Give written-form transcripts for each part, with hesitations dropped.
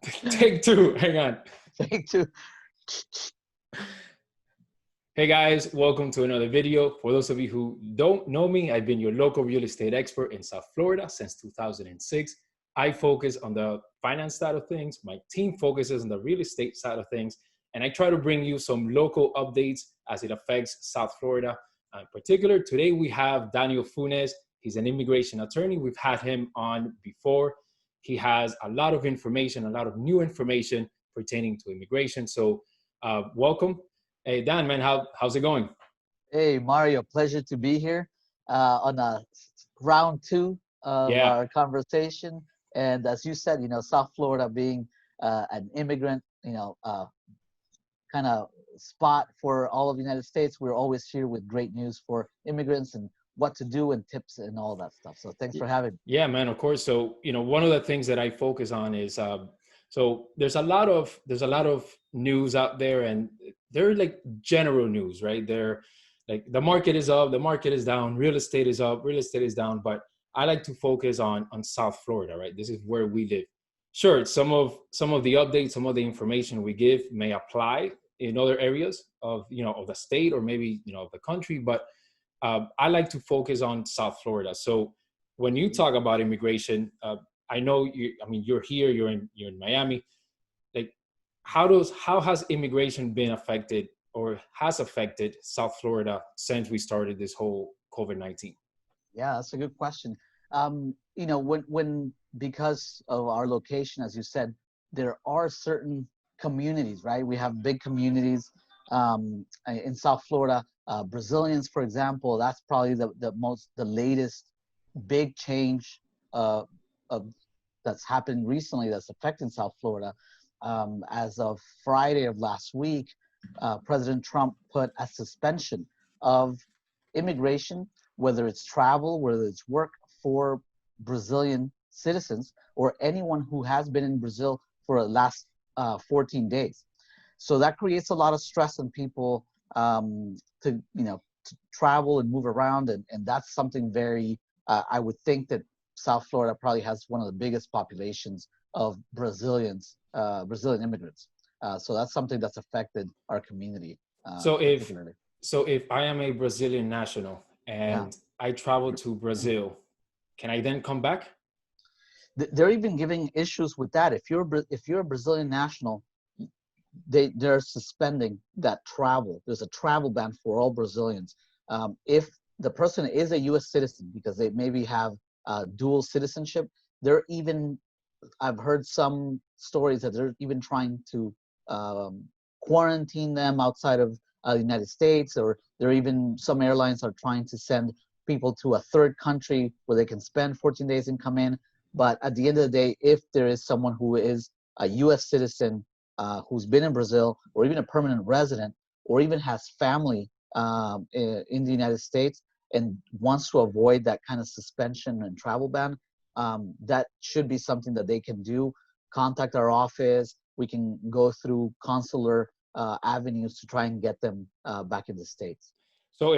Take two. Hang on. Take two. Hey guys, welcome to another video. For those of you who don't know me, I've been your local real estate expert in South Florida since 2006. I focus on the finance side of things. My team focuses on the real estate side of things. And I try to bring you some local updates as it affects South Florida. In particular, today we have Daniel Funes. He's an immigration attorney. We've had him on before. He has a lot of information, a lot of new information pertaining to immigration. So welcome. Hey, Dan, man, how's it going? Hey, Mario, pleasure to be here on round two of our conversation. And as you said, South Florida being an immigrant, kind of spot for all of the United States, we're always here with great news for immigrants and what to do and tips and all that stuff. So thanks for having me. Yeah, man, of course. So, one of the things that I focus on is, so there's a lot of news out there, and they're like general news, right? They're like the market is up, the market is down, real estate is up, real estate is down. But I like to focus on South Florida, right? This is where we live. Sure, some of the updates, some of the information we give may apply in other areas of of the state or maybe of the country, but I like to focus on South Florida. So when you talk about immigration, I know you're here, you're in Miami. Like, how has immigration been affected or has affected South Florida since we started this whole COVID-19? Yeah, that's a good question. When because of our location, as you said, there are certain communities, right? We have big communities in South Florida. Brazilians, for example, that's probably the latest big change that's happened recently that's affecting South Florida. As of Friday of last week, President Trump put a suspension of immigration, whether it's travel, whether it's work, for Brazilian citizens or anyone who has been in Brazil for the last 14 days. So that creates a lot of stress on people to travel and move around, and that's something very I would think that South Florida probably has one of the biggest populations of Brazilian immigrants. So that's something that's affected our community. So if I am a Brazilian national and I travel to Brazil, can I then come back? They're even giving issues with that. If you're a Brazilian national, they're suspending that travel. There's a travel ban for all Brazilians. If the person is a U.S. citizen, because they maybe have dual citizenship, I've heard some stories that they're even trying to quarantine them outside of the United States, or some airlines are trying to send people to a third country where they can spend 14 days and come in. But at the end of the day, if there is someone who is a U.S. citizen who's been in Brazil, or even a permanent resident, or even has family in the United States and wants to avoid that kind of suspension and travel ban, that should be something that they can do. Contact our office. We can go through consular avenues to try and get them back in the States. So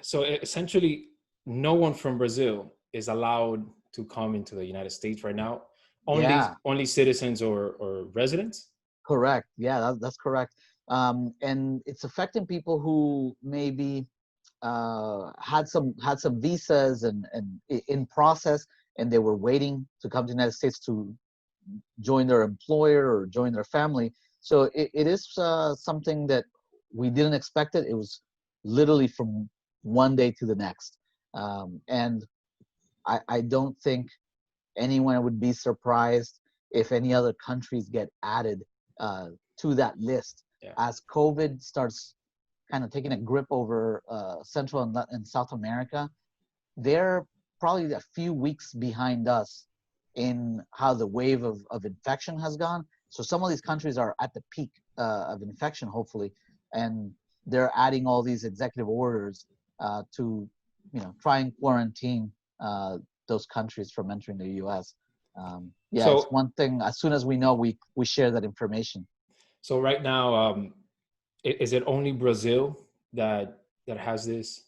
so essentially, no one from Brazil is allowed to come into the United States right now. Only citizens or residents? Correct. Yeah, that's correct. And it's affecting people who maybe had some visas and in process, and they were waiting to come to the United States to join their employer or join their family. So it is something that we didn't expect it. It was literally from one day to the next. And I don't think anyone would be surprised if any other countries get added to that list. As COVID starts kind of taking a grip over Central and South America. They're probably a few weeks behind us in how the wave of infection has gone. So some of these countries are at the peak of infection, hopefully, and they're adding all these executive orders to try and quarantine those countries from entering the U.S. So, it's one thing. As soon as we know, we share that information. So right now, is it only Brazil that has this?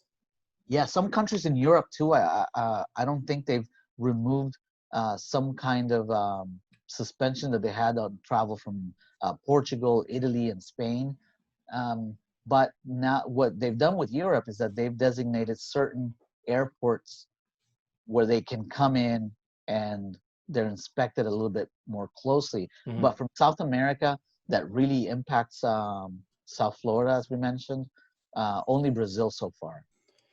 Yeah, some countries in Europe too. I don't think they've removed some kind of suspension that they had on travel from Portugal, Italy, and Spain. But now what they've done with Europe is that they've designated certain airports where they can come in and they're inspected a little bit more closely. Mm-hmm. But from South America, that really impacts South Florida, as we mentioned, only Brazil so far.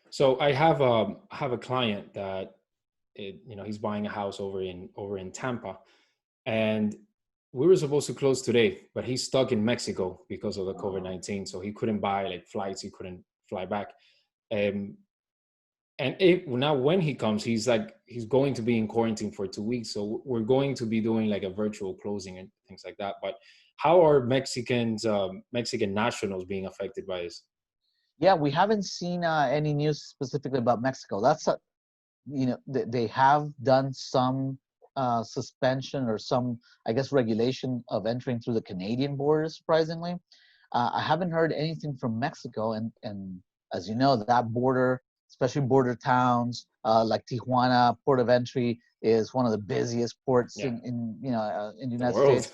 So I have a client that he's buying a house over in Tampa, and we were supposed to close today, but he's stuck in Mexico because of the COVID-19. So he couldn't buy like flights. He couldn't fly back. And now when he comes, he's going to be in quarantine for 2 weeks. So we're going to be doing like a virtual closing and things like that. But how are Mexican nationals being affected by this? Yeah, we haven't seen any news specifically about Mexico. That's they have done some suspension or some, I guess, regulation of entering through the Canadian border, surprisingly. I haven't heard anything from Mexico, and as you know, that border, especially border towns like Tijuana, port of entry, is one of the busiest ports in the United States.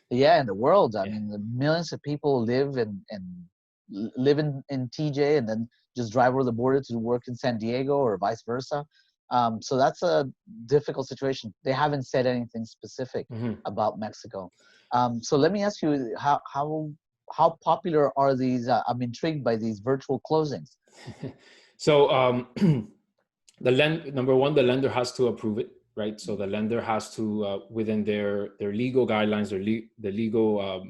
Yeah, in the world. I mean, the millions of people live in TJ and then just drive over the border to work in San Diego or vice versa. So that's a difficult situation. They haven't said anything specific about Mexico. So let me ask you, how popular are these? I'm intrigued by these virtual closings. So number one, the lender has to approve it, right? So the lender has to, within their legal guidelines, the legal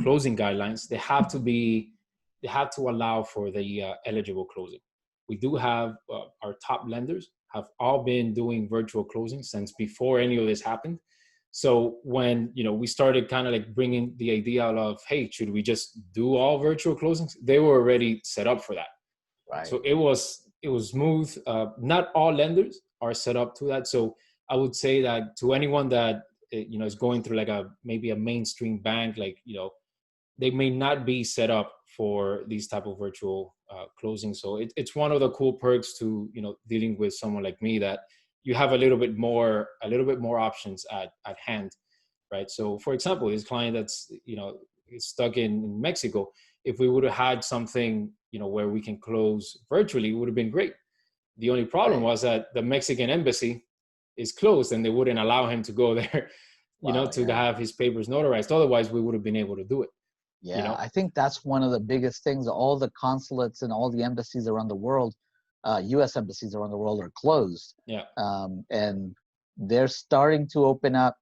closing guidelines, they have to allow for the eligible closing. We do have our top lenders have all been doing virtual closings since before any of this happened. So when we started kind of like bringing the idea of, hey, should we just do all virtual closings? They were already set up for that. Right. So it was smooth. Not all lenders are set up to that. So I would say that to anyone that is going through like maybe a mainstream bank, like they may not be set up for these type of virtual closings. So it's one of the cool perks to dealing with someone like me, that you have a little bit more options at hand, right? So for example, this client that's is stuck in Mexico, if we would have had something where we can close virtually, it would have been great. The only problem was that the Mexican embassy is closed and they wouldn't allow him to go there, to have his papers notarized. Otherwise, we would have been able to do it. Yeah, I think that's one of the biggest things. All the consulates and all the embassies around the world, U.S. embassies around the world, are closed. Yeah. And they're starting to open up,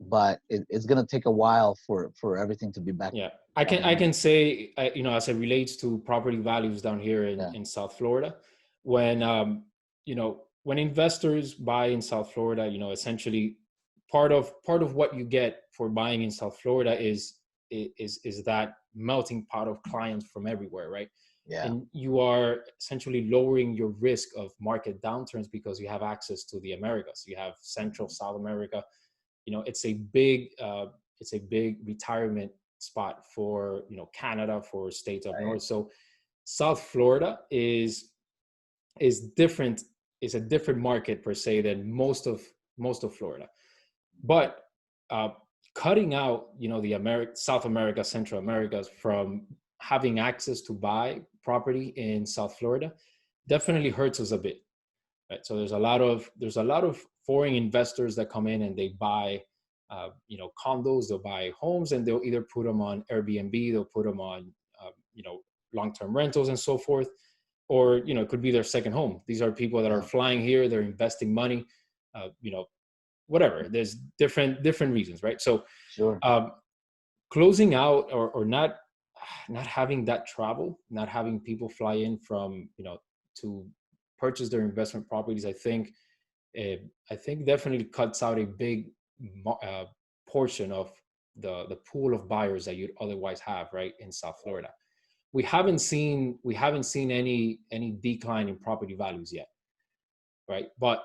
but it's going to take a while for everything to be back. Yeah, I can say, as it relates to property values down here in South Florida, when when investors buy in South Florida, essentially part of what you get for buying in South Florida is that melting pot of clients from everywhere, right? Yeah. And you are essentially lowering your risk of market downturns because you have access to the Americas. You have Central, South America. It's a big retirement spot for Canada, for states up north. So South Florida is different. It's a different market per se than most of Florida, but cutting out the South America, Central Americas from having access to buy property in South Florida definitely hurts us a bit, right? So there's a lot of foreign investors that come in and they buy condos, they'll buy homes, and they'll either put them on Airbnb, they'll put them on long-term rentals and so forth, or it could be their second home. These are people that are flying here, they're investing money, whatever. There's different reasons, right? So sure. Closing out or not having that travel, not having people fly in from to purchase their investment properties, I think definitely cuts out a big portion of the pool of buyers that you'd otherwise have, right, in South Florida. We haven't seen any decline in property values yet, right? But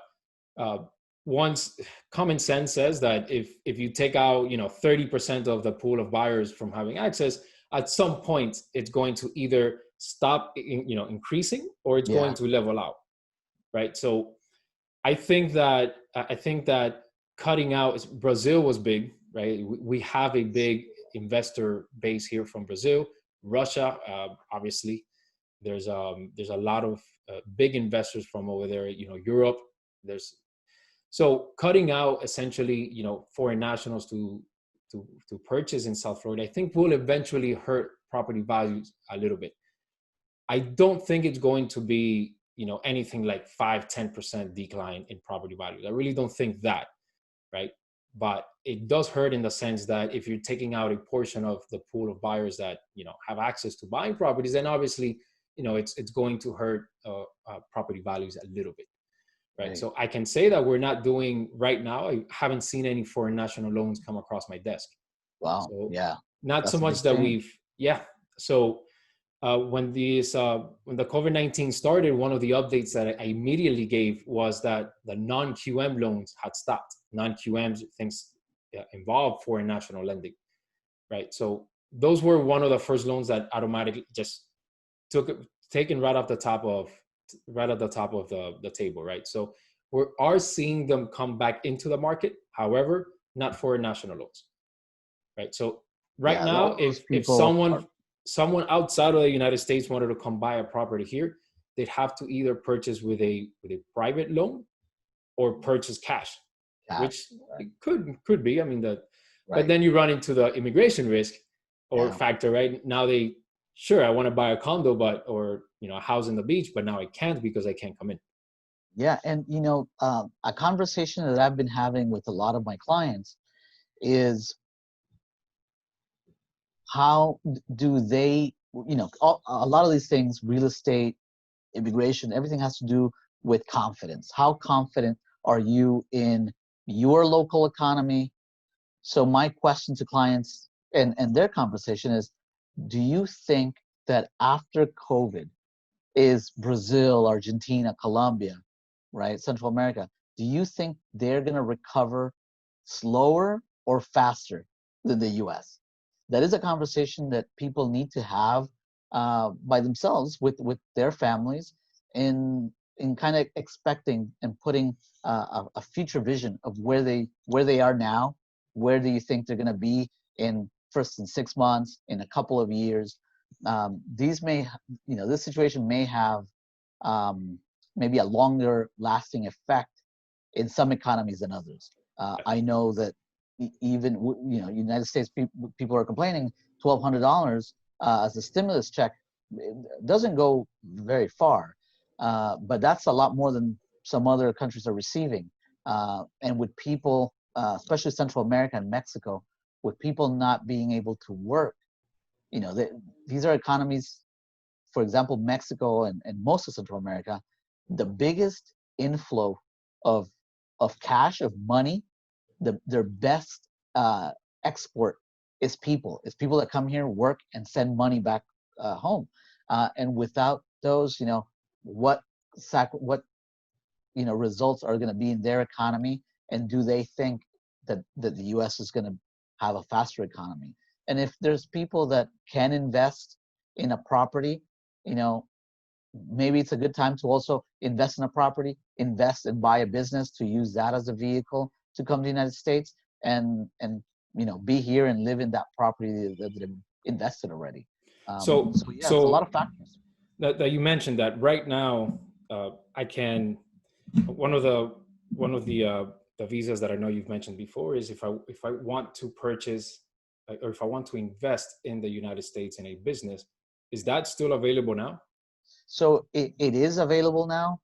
once common sense says that if you take out 30% of the pool of buyers from having access, at some point it's going to either stop increasing or it's going to level out, right? So I think that cutting out, Brazil was big, right? We have a big investor base here from Brazil, Russia, obviously. There's a lot of big investors from over there, Europe. There's So cutting out essentially, foreign nationals to purchase in South Florida, I think will eventually hurt property values a little bit. I don't think it's going to be, anything like 5-10% decline in property values. I really don't think that, right? But it does hurt in the sense that if you're taking out a portion of the pool of buyers that, have access to buying properties, then obviously, it's going to hurt property values a little bit. Right. So I can say that we're not doing right now. I haven't seen any foreign national loans come across my desk. Wow. So Yeah. not so much that So when the COVID-19 started, one of the updates that I immediately gave was that the non-QM loans had stopped. Non-QMs, things involve foreign national lending. Right. So those were one of the first loans that automatically just taken right at the top of the table, right? So we are seeing them come back into the market, however, not for national loans, right? So right now, if someone outside of the United States wanted to come buy a property here, they'd have to either purchase with a private loan or purchase cash, which it could be. I mean but then you run into the immigration risk or factor, right? Now I want to buy a condo, or a house in the beach, but now I can't because I can't come in. Yeah, and a conversation that I've been having with a lot of my clients is how do they, a lot of these things, real estate, immigration, everything has to do with confidence. How confident are you in your local economy? So my question to clients and their conversation is, do you think that after COVID, is Brazil, Argentina, Colombia, right, Central America, do you think they're going to recover slower or faster than the US? That is a conversation that people need to have by themselves with their families in kind of expecting and putting a future vision of where they are now. Where do you think they're going to be in 6 months, in a couple of years? This situation may have maybe a longer lasting effect in some economies than others. I know that even United States people are complaining $1,200 as a stimulus check. It doesn't go very far, but that's a lot more than some other countries are receiving. And with people, especially Central America and Mexico, with people not being able to work, these are economies. For example, Mexico and most of Central America, the biggest inflow of cash, of money, their best export is people. It's people that come here, work, and send money back home. And without those, what results are going to be in their economy, and do they think that the U.S. is going to have a faster economy? And if there's people that can invest in a property, maybe it's a good time to also invest in a property, invest and buy a business, to use that as a vehicle to come to the United States and be here and live in that property that they've invested already. So it's a lot of factors. That you mentioned that right now, I can. One of the visas that I know you've mentioned before is if I want to purchase or if I want to invest in the United States in a business, is that still available now? So it is available now.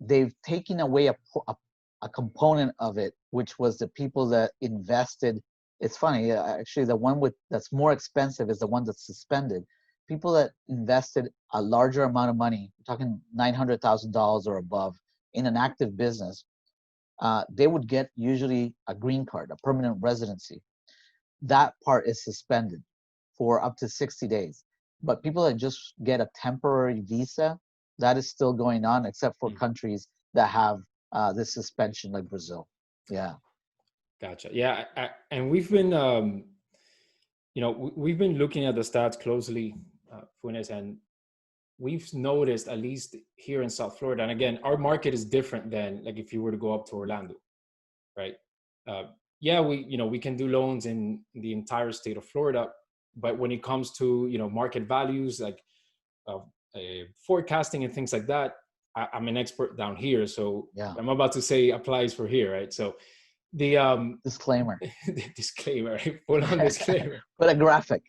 They've taken away a component of it, which was the people that invested. It's funny, actually, the one that's more expensive is the one that's suspended. People that invested a larger amount of money, we're talking $900,000 or above, in an active business, they would get usually a green card, a permanent residency. That part is suspended for up to 60 days. But people that just get a temporary visa, that is still going on, except for countries that have this suspension, like Brazil. Yeah. Gotcha. Yeah, and we've been, we've been looking at the stats closely, Funes, and we've noticed, at least here in South Florida, and again, our market is different than like if you were to go up to Orlando, right? Yeah, we can do loans in the entire state of Florida, but when it comes to market values, like uh, forecasting and things like that, I'm an expert down here. So Yeah. I'm about to say applies for here, right? So the Disclaimer. the disclaimer, right? Full on disclaimer. Put a graphic.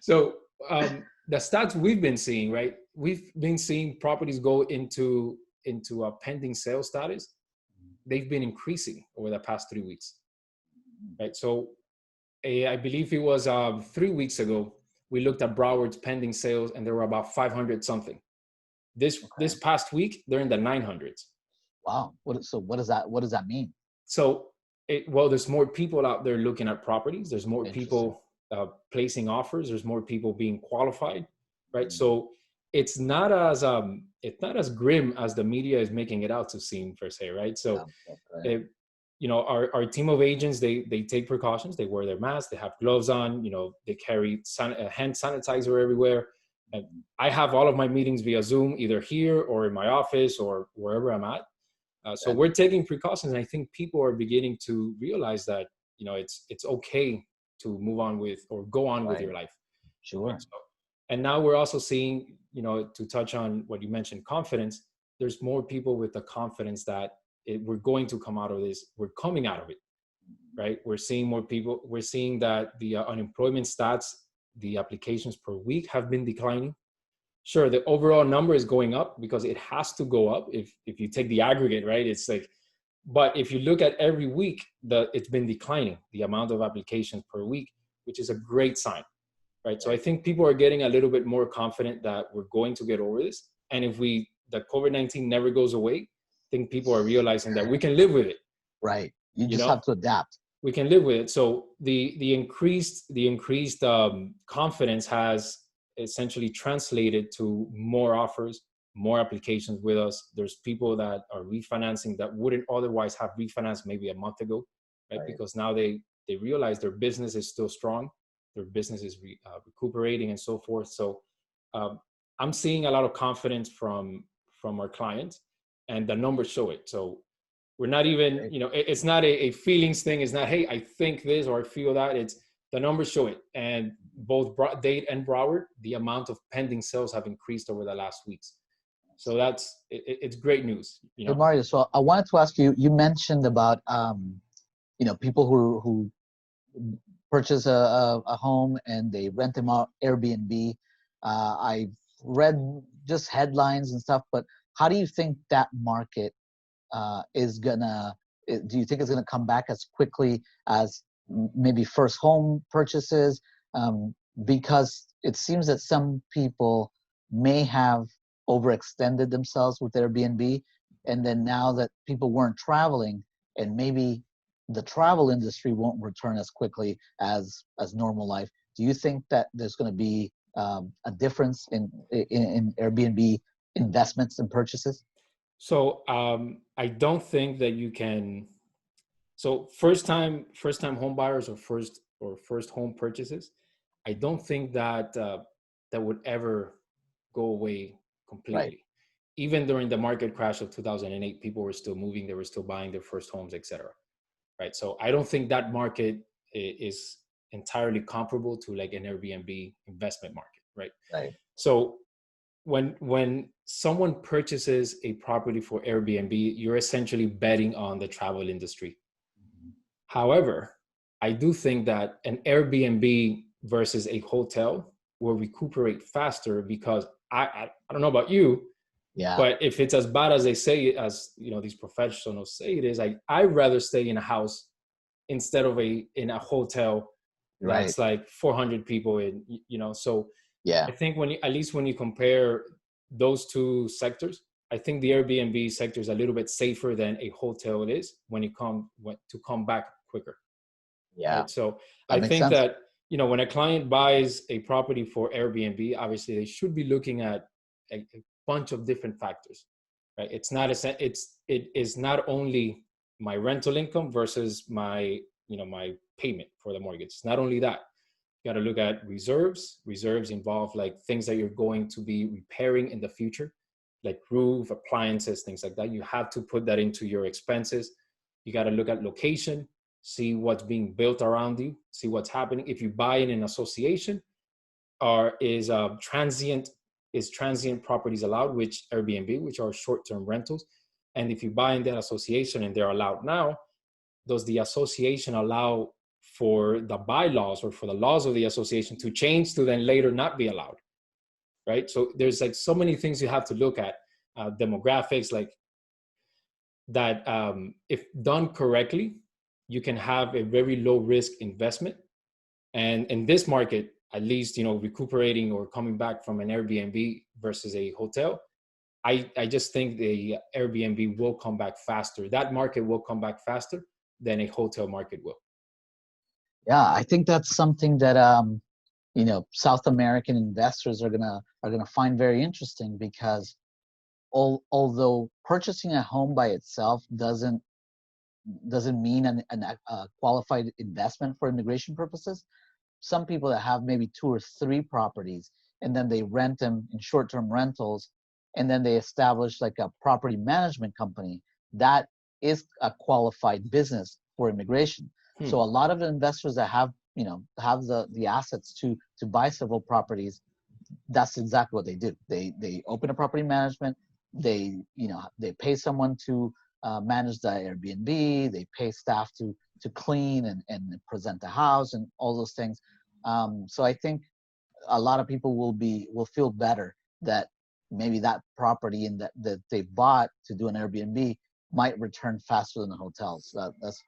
So the stats we've been seeing, right? We've been seeing properties go into a pending sale status. They've been increasing over the past 3 weeks, right? So I believe it was 3 weeks ago, we looked at Broward's pending sales and there were about 500 something. This past week, they're in the 900s. Wow. What does that mean? So, well, there's more people out there looking at properties. There's more Interesting. people placing offers. There's more people being qualified, right? So it's not as grim as the media is making it out to seem, per se, right? So, Okay. our team of agents, they take precautions. They wear their masks. They have gloves on. They carry hand sanitizer everywhere. And I have all of my meetings via Zoom, either here or in my office or wherever I'm at. So we're taking precautions, and I think people are beginning to realize that it's okay to move on with or go on with your life. Sure. Right? So, and now we're also seeing, to touch on what you mentioned, confidence. There's more people with the confidence that we're going to come out of this. We're coming out of it, right? We're seeing more people. We're seeing that the unemployment stats, the applications per week have been declining. Sure, the overall number is going up because it has to go up if you take the aggregate, right? It's like, but if you look at every week, it's been declining, the amount of applications per week, which is a great sign, right? So I think people are getting a little bit more confident that we're going to get over this. And if the COVID-19 never goes away, I think people are realizing that we can live with it. Right. You just have to adapt. We can live with it. So the increased confidence has essentially translated to more offers, more applications with us. There's people that are refinancing that wouldn't otherwise have refinanced maybe a month ago, right? Because now they realize their business is still strong, their business is recuperating and so forth. So I'm seeing a lot of confidence from our clients, and the numbers show it. So we're not even, it's not a feelings thing. It's not, hey, I think this or I feel that. It's the numbers show it. And both Dade and Broward, the amount of pending sales have increased over the last weeks. So it's great news. Hey, Mario, so I wanted to ask you, you mentioned about, people who purchase a home and they rent them out Airbnb. I've read just headlines and stuff, but how do you think that market do you think it's gonna come back as quickly as maybe first home purchases? Because it seems that some people may have overextended themselves with Airbnb, and then now that people weren't traveling, and maybe the travel industry won't return as quickly as normal life. Do you think that there's going to be a difference in Airbnb investments and purchases? So I don't think that you can. So first time home buyers or first home purchases, I don't think that that would ever go away completely. Right. Even during the market crash of 2008, people were still moving, they were still buying their first homes, etc. Right. So I don't think that market is entirely comparable to like an Airbnb investment market. Right. Right. So when someone purchases a property for Airbnb, you're essentially betting on the travel industry. However, I do think that an Airbnb versus a hotel will recuperate faster because I don't know about you, but if it's as bad as they say it, as these professionals say it is, I'd rather stay in a house instead of in a hotel that's like 400 people in, so I think at least when you compare those two sectors, I think the Airbnb sector is a little bit safer than a hotel it is when to come back quicker. Yeah. Right? So I think that, when a client buys a property for Airbnb, obviously they should be looking at a bunch of different factors, right? It is not only my rental income versus my payment for the mortgage. It's not only that. You got to look at reserves. Reserves involve like things that you're going to be repairing in the future, like roof, appliances, things like that. You have to put that into your expenses. You got to look at location, see what's being built around you, see what's happening. If you buy in an association, or is transient properties allowed, which Airbnb, which are short-term rentals. And if you buy in that association and they're allowed now, does the association allow for the bylaws or for the laws of the association to change to then later not be allowed, right? So there's like so many things you have to look at, demographics, like that. If done correctly, you can have a very low risk investment. And in this market, at least, recuperating or coming back from an Airbnb versus a hotel, I just think the Airbnb will come back faster. That market will come back faster than a hotel market will. Yeah, I think that's something that South American investors are gonna find very interesting, because although purchasing a home by itself doesn't mean a qualified investment for immigration purposes, some people that have maybe 2 or 3 properties and then they rent them in short-term rentals, and then they establish like a property management company, that is a qualified business for immigration. So a lot of investors that have the assets to buy several properties, that's exactly what they do. They open a property management. They pay someone to manage the Airbnb. They pay staff to clean and present the house and all those things. So I think a lot of people will feel better that maybe that property that they bought to do an Airbnb might return faster than the hotels.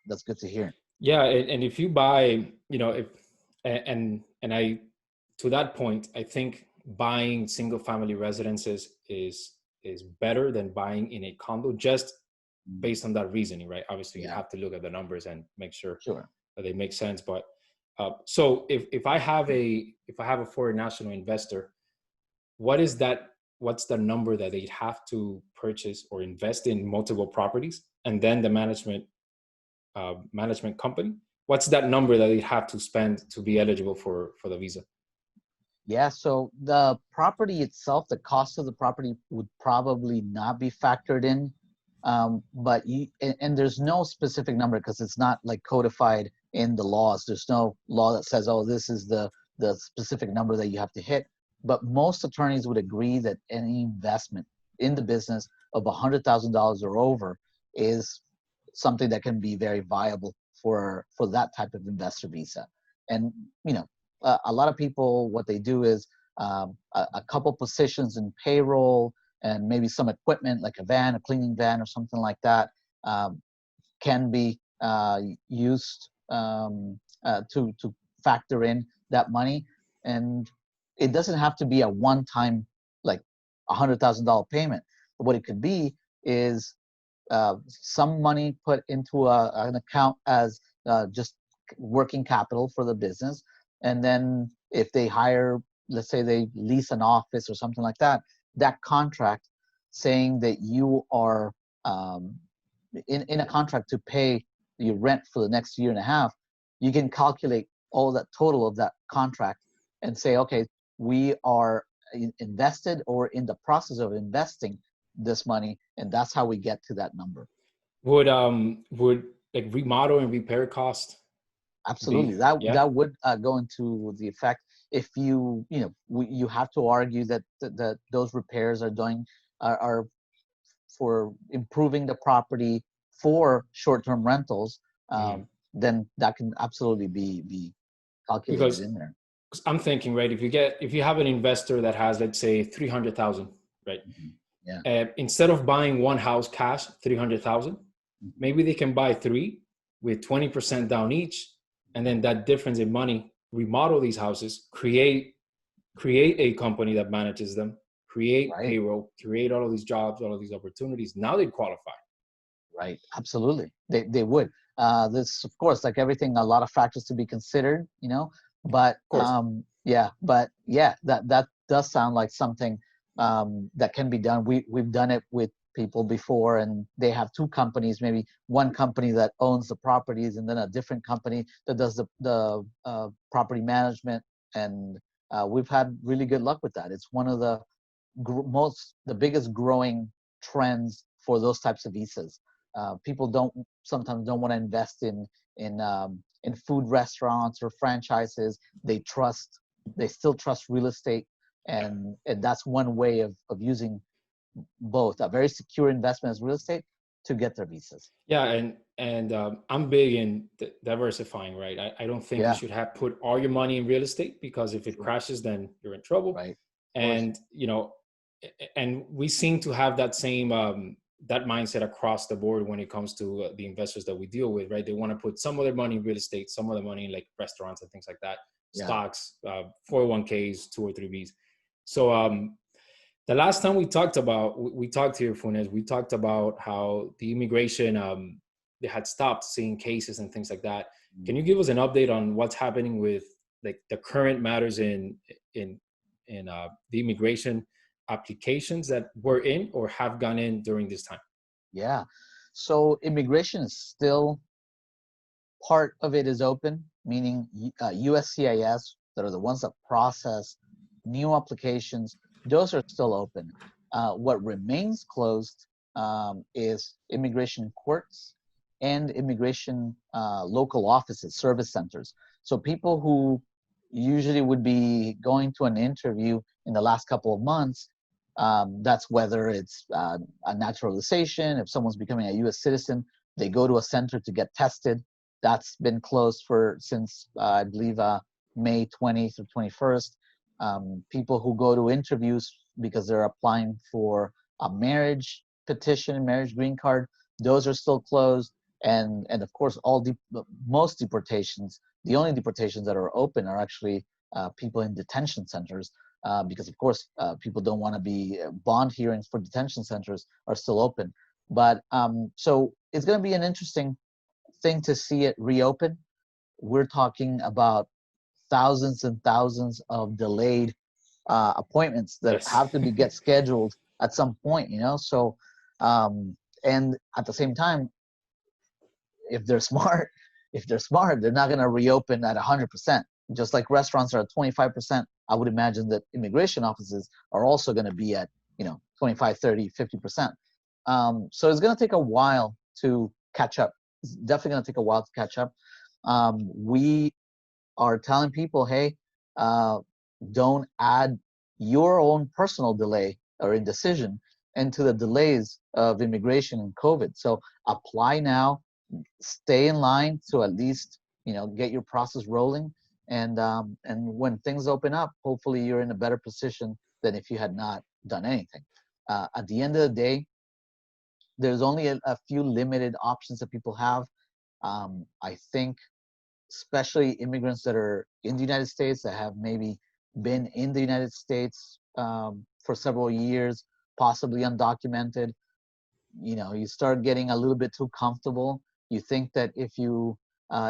That's good to hear. Yeah, and if you buy, if and I to that point, I think buying single family residences is better than buying in a condo, just based on that reasoning, right? Obviously, you have to look at the numbers and make sure that they make sense. But so if I have a foreign national investor, what's the number that they'd have to purchase or invest in multiple properties, and then the management company? What's that number that they'd have to spend to be eligible for the visa? Yeah, so the property itself, the cost of the property would probably not be factored in, but and there's no specific number because it's not like codified in the laws. There's no law that says, oh, this is the specific number that you have to hit. But most attorneys would agree that any investment in the business of $100,000 or over is something that can be very viable for that type of investor visa. And a lot of people, what they do is a couple positions in payroll and maybe some equipment like a cleaning van or something like that can be used to factor in that money. And it doesn't have to be a one-time like $100,000 payment. But what it could be is some money put into an account as just working capital for the business. And then if they hire, let's say they lease an office or something like that, that contract saying that you are in a contract to pay your rent for the next year and a half, you can calculate all that total of that contract and say, okay, we are invested or in the process of investing this money, and that's how we get to that number. Would like remodel and repair cost? Absolutely, that would go into the effect. If you have to argue that those repairs are for improving the property for short-term rentals, then that can absolutely be calculated in there. I'm thinking, right, if you have an investor that has, let's say, 300,000, right? Instead of buying one house cash, 300,000, maybe they can buy 3 with 20% down each, and then that difference in money, remodel these houses, create a company that manages them, create payroll, create all of these jobs, all of these opportunities. Now they qualify. Right. Absolutely. They would. This, of course, like everything, a lot of factors to be considered, but that does sound like something that can be done. We've done it with people before, and they have 2 companies, maybe one company that owns the properties and then a different company that does the property management. And we've had really good luck with that. It's one of the biggest growing trends for those types of visas. People sometimes don't want to invest in food restaurants or franchises. They still trust real estate, and that's one way of using both a very secure investment as real estate to get their visas. Yeah, and I'm big in diversifying, right? I don't think you Yeah, should have put all your money in real estate, because if it sure. crashes, then you're in trouble. Right. Of course. And and we seem to have that same that mindset across the board when it comes to the investors that we deal with, right? They want to put some of their money in real estate, some of their money in like restaurants and things like that, Yeah. stocks, 401ks, 2 or 3 Bs. So the last time we talked here, Funes, we talked about how the immigration they had stopped seeing cases and things like that. Can you give us an update on what's happening with like the current matters in the immigration applications that were in or have gone in during this time? Yeah. So immigration is still, part of it is open, meaning USCIS, that are the ones that process new applications, those are still open. What remains closed is immigration courts and immigration local offices, service centers. So people who usually would be going to an interview in the last couple of months, that's whether it's a naturalization, if someone's becoming a U.S. citizen, they go to a center to get tested. That's been closed since I believe May 20th or 21st. People who go to interviews because they're applying for a marriage petition, marriage green card, those are still closed. And of course, most deportations, the only deportations that are open are actually people in detention centers, because of course people don't want to be bond hearings for detention centers are still open. But so it's going to be an interesting thing to see it reopen. We're talking about thousands and thousands of delayed appointments that Yes. have to get scheduled at some point, So, and at the same time, if they're smart, they're not going to reopen at 100%. Just like restaurants are at 25%, I would imagine that immigration offices are also going to be at 25, 30, 50%. So it's going to take a while to catch up. It's definitely going to take a while to catch up. We are telling people, hey, don't add your own personal delay or indecision into the delays of immigration and COVID. So apply now, stay in line to at least get your process rolling, and when things open up, hopefully you're in a better position than if you had not done anything. At the end of the day, there's only a few limited options that people have. I think especially immigrants that are in the United States, that have maybe been in the United States for several years, possibly undocumented, you start getting a little bit too comfortable. You think that if you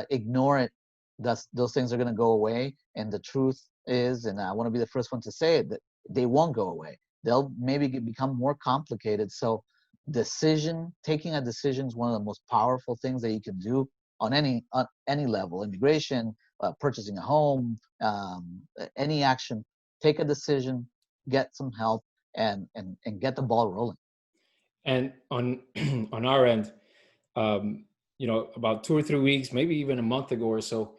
ignore it, those things are going to go away. And the truth is, and I want to be the first one to say it, that they won't go away. They'll maybe become more complicated. So taking a decision is one of the most powerful things that you can do on any level: immigration, purchasing a home, any action. Take a decision, get some help, and get the ball rolling. And on on our end, about 2 or 3 weeks, maybe even a month ago or so,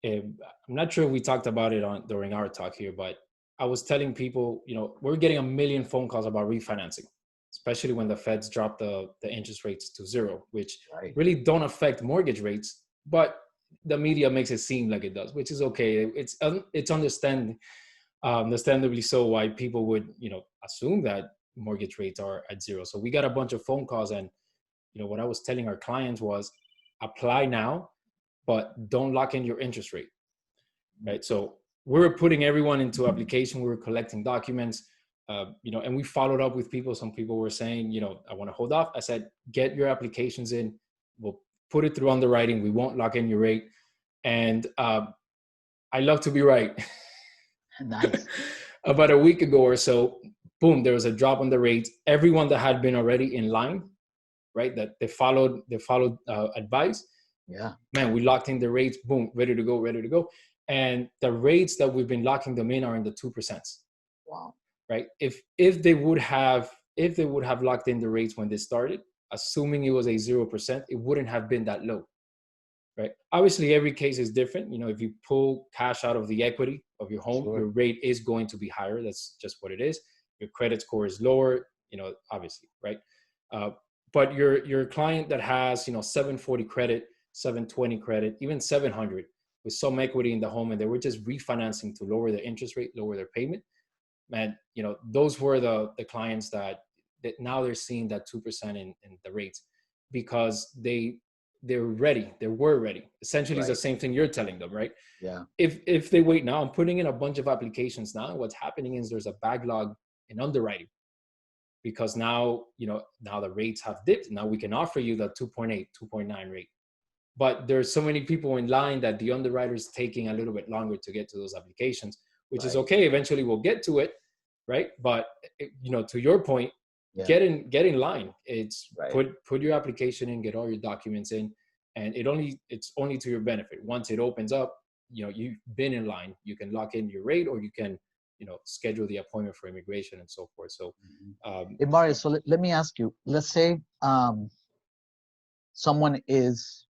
I'm not sure if we talked about it during our talk here, but I was telling people, we're getting a million phone calls about refinancing, especially when the Feds drop the interest rates to zero, which Right. really don't affect mortgage rates, but the media makes it seem like it does, which is okay. It's understandably so why people would assume that mortgage rates are at zero. So we got a bunch of phone calls, and what I was telling our clients was, apply now, but don't lock in your interest rate, right? So we were putting everyone into application. We were collecting documents, and we followed up with people. Some people were saying, I want to hold off. I said, get your applications in. We'll put it through underwriting. We won't lock in your rate. And I love to be right. Nice. About a week ago or so, boom, there was a drop on the rates. Everyone that had been already in line, right, that they followed advice. Yeah. Man, we locked in the rates, boom, ready to go. And the rates that we've been locking them in are in the 2%. Wow. Right? If they would have locked in the rates when they started, assuming it was a 0%, it wouldn't have been that low, right? Obviously, every case is different. If you pull cash out of the equity of your home, Sure. your rate is going to be higher. That's just what it is. Your credit score is lower, obviously, right? But your client that has 740 credit, 720 credit, even 700 with some equity in the home, and they were just refinancing to lower their interest rate, lower their payment, man, those were the clients that now they're seeing that 2% in the rates, because they were ready. Essentially, it's the Right. same thing you're telling them, right? Yeah. If they wait now, I'm putting in a bunch of applications now. What's happening is there's a backlog in underwriting, because now the rates have dipped. Now we can offer you the 2.8, 2.9 rate, but there's so many people in line that the underwriter's taking a little bit longer to get to those applications, which is Right. okay. Eventually we'll get to it, right? But to your point, Yeah. get in line. It's Right. put your application in, get all your documents in, and it's only to your benefit. Once it opens up, you've been in line, you can lock in your rate, or you can schedule the appointment for immigration and so forth. So Hey, Mario, so let me ask you, let's say someone is,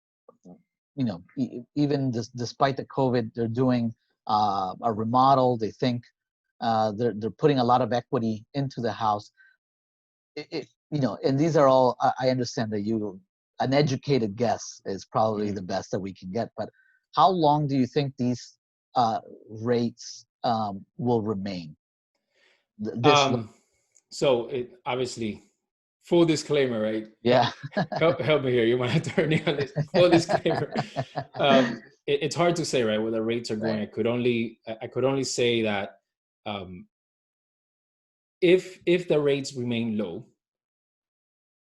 even despite the COVID, they're doing a remodel. They think they're putting a lot of equity into the house. And these are all, I understand that an educated guess is probably the best that we can get, but how long do you think these rates will remain? So it obviously, full disclaimer, right? Yeah. help me here. You're my attorney on this. Full disclaimer. It's hard to say, right, where the rates are going. Right. I could only say that if the rates remain low,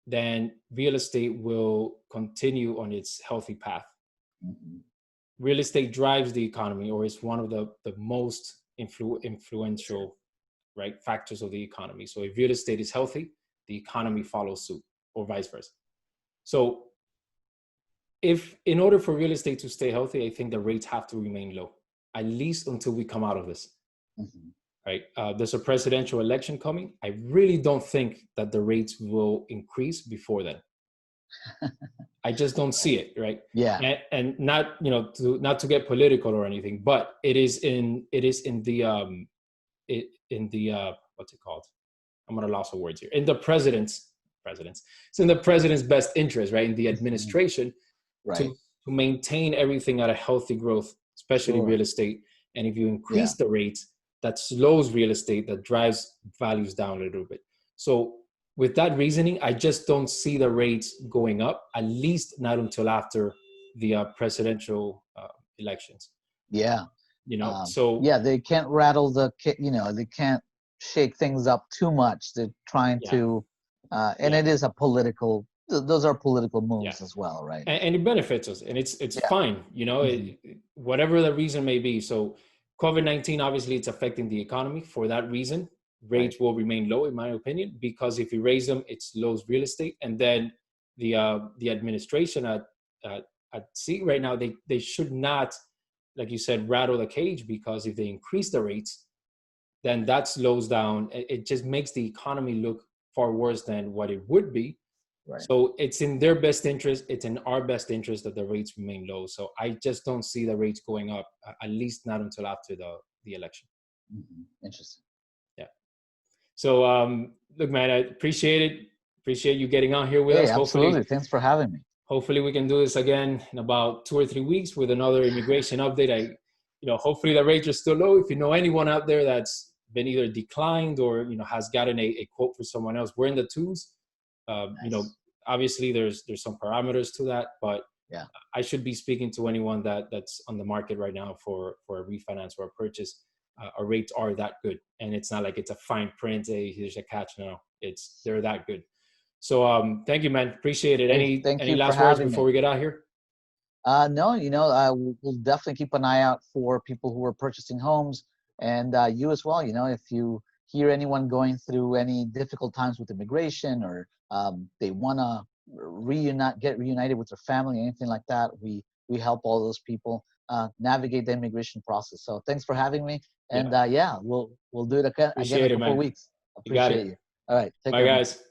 then real estate will continue on its healthy path. Mm-hmm. Real estate drives the economy, or is one of the most influential, right, factors of the economy. So if real estate is healthy, the economy follows suit, or vice versa. So if in order for real estate to stay healthy, I think the rates have to remain low, at least until we come out of this. Mm-hmm. Right? There's a presidential election coming. I really don't think that the rates will increase before then. I just don't see it, right? Yeah. And not not to get political or anything, but it is in the what's it called? I'm gonna loss of words here. In the president's it's in the president's best interest, right? In the administration, Right. to maintain everything at a healthy growth, especially real estate. And if you increase the rates, that slows real estate, that drives values down a little bit. So with that reasoning, I just don't see the rates going up, at least not until after the presidential elections. Yeah. So they can't rattle they can't shake things up too much. They're trying to, and it is those are political moves as well, right? And it benefits us, and it's fine, whatever the reason may be. So COVID-19, obviously, it's affecting the economy. For that reason, rates will remain low, in my opinion, because if you raise them, it slows real estate. And then the administration at sea right now, they should not, like you said, rattle the cage, because if they increase the rates, then that slows down. It just makes the economy look far worse than what it would be. Right. So it's in their best interest. It's in our best interest that the rates remain low. So I just don't see the rates going up, at least not until after the election. Mm-hmm. Interesting. Yeah. So look, man, I appreciate it. Appreciate you getting on here with us. Absolutely. Thanks for having me. Hopefully we can do this again in about 2 or 3 weeks with another immigration update. Hopefully the rates are still low. If you know anyone out there that's been either declined or, has gotten a quote for someone else, we're in the twos. Nice. Obviously there's some parameters to that, but I should be speaking to anyone that's on the market right now for a refinance or a purchase. Our rates are that good, and it's not like it's a fine print. Hey, here's a catch. No, they're that good. So thank you, man. Appreciate it. Any last words before we get out here? No, we'll definitely keep an eye out for people who are purchasing homes, and you as well. If you hear anyone going through any difficult times with immigration, or they want to get reunited with their family, anything like that, we help all those people navigate the immigration process. So thanks for having me, and we'll do it again in a couple of weeks. Appreciate you. All right, take care. Bye, guys.